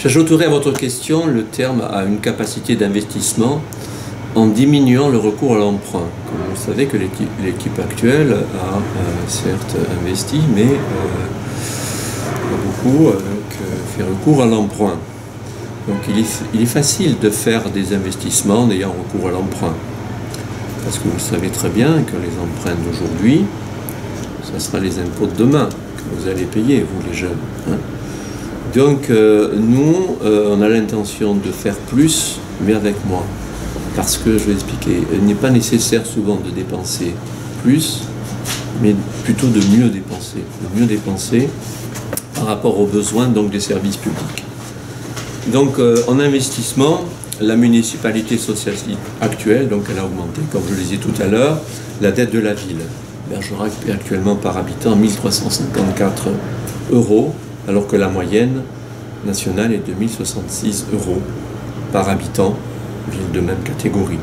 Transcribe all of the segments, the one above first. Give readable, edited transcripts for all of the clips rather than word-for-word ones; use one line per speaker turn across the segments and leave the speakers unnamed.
J'ajouterai à votre question le terme à une capacité d'investissement en diminuant le recours à l'emprunt. Comme vous savez que l'équipe actuelle a certes investi, mais beaucoup fait recours à l'emprunt. Donc il est facile de faire des investissements en ayant recours à l'emprunt. Parce que vous savez très bien que les emprunts d'aujourd'hui, ce sera les impôts de demain que vous allez payer, vous les jeunes. Hein. Donc nous, on a l'intention de faire plus, mais avec moins. Parce que, je vais expliquer, il n'est pas nécessaire souvent de dépenser plus, mais plutôt de mieux dépenser. De mieux dépenser par rapport aux besoins donc, des services publics. Donc en investissement, la municipalité socialiste actuelle, donc elle a augmenté, comme je le disais tout à l'heure, la dette de la ville. Bergerac paie actuellement par habitant 1354 €, alors que la moyenne nationale est de 1066 € par habitant, ville de même catégorie.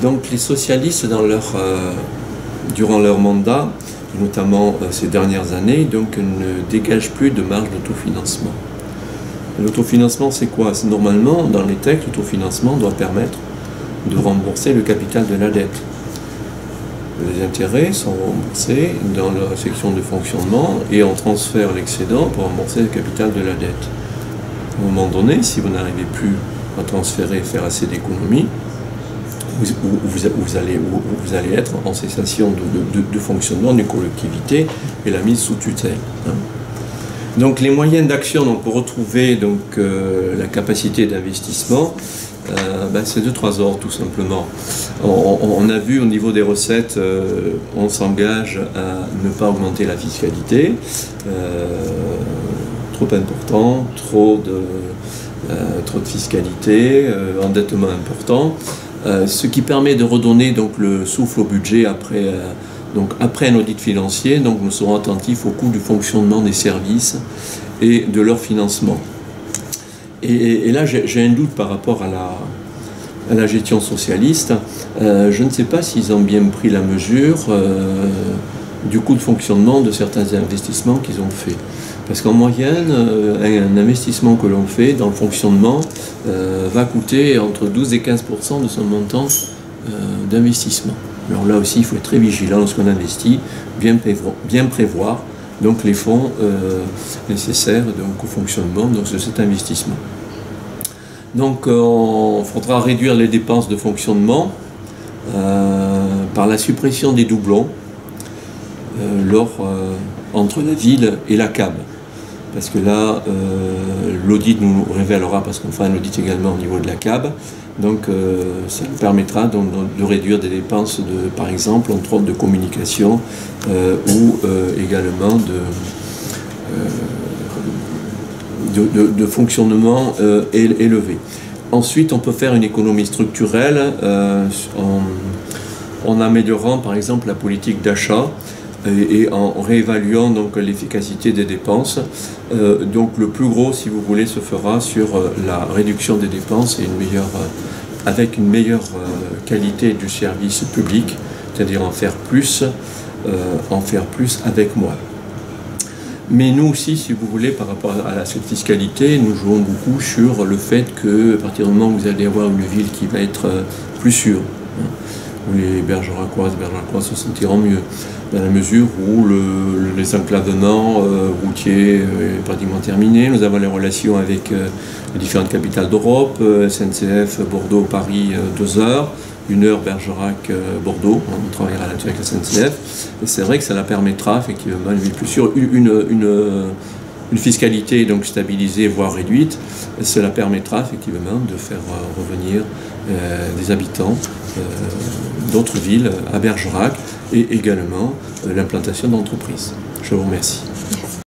Donc les socialistes, durant leur mandat, notamment ces dernières années, donc, ne dégagent plus de marge d'autofinancement. L'autofinancement, c'est quoi? Normalement, dans les textes, l'autofinancement doit permettre de rembourser le capital de la dette. Les intérêts sont remboursés dans la section de fonctionnement et on transfère l'excédent pour rembourser le capital de la dette. À un moment donné, si vous n'arrivez plus à transférer et faire assez d'économies, vous allez être en cessation de fonctionnement d'une collectivité et la mise sous tutelle. Hein. Donc les moyens d'action pour retrouver la capacité d'investissement, c'est de 3 ordres tout simplement. On a vu au niveau des recettes, on s'engage à ne pas augmenter la fiscalité, trop important, trop de fiscalité, endettement important, ce qui permet de redonner donc, le souffle au budget après un audit financier. Donc nous serons attentifs au coût du fonctionnement des services et de leur financement. Et là, j'ai un doute par rapport à la gestion socialiste. Je ne sais pas s'ils ont bien pris la mesure du coût de fonctionnement de certains investissements qu'ils ont fait. Parce qu'en moyenne, un investissement que l'on fait dans le fonctionnement va coûter entre 12 et 15% de son montant d'investissement. Alors là aussi, il faut être très vigilant lorsqu'on investit, bien prévoir donc, les fonds nécessaires donc, au fonctionnement donc, de cet investissement. Donc on faudra réduire les dépenses de fonctionnement par la suppression des doublons entre la ville et la CAB. Parce que là, l'audit nous révélera, parce qu'on fera un audit également au niveau de la CAB, donc ça nous permettra donc, de réduire des dépenses, par exemple, entre autres de communication ou également de fonctionnement élevé. Ensuite, on peut faire une économie structurelle en améliorant, par exemple, la politique d'achat et en réévaluant donc l'efficacité des dépenses. Donc le plus gros, si vous voulez, se fera sur la réduction des dépenses et avec une meilleure qualité du service public, c'est-à-dire en faire plus avec moins. Mais nous aussi, si vous voulez, par rapport à cette fiscalité, nous jouons beaucoup sur le fait que, à partir du moment où vous allez avoir une ville qui va être plus sûre, où les Bergeracoises se sentiront mieux, dans la mesure où les enclavements routiers est pratiquement terminé. Nous avons les relations avec les différentes capitales d'Europe, SNCF, Bordeaux, Paris, 2 heures, 1 heure Bergerac, Bordeaux. On travaillera là-dessus avec la SNCF. Et c'est vrai que ça la permettra effectivement une ville plus sûre, une fiscalité donc stabilisée, voire réduite. Cela permettra effectivement de faire revenir des habitants d'autres villes à Bergerac et également l'implantation d'entreprises. Je vous remercie.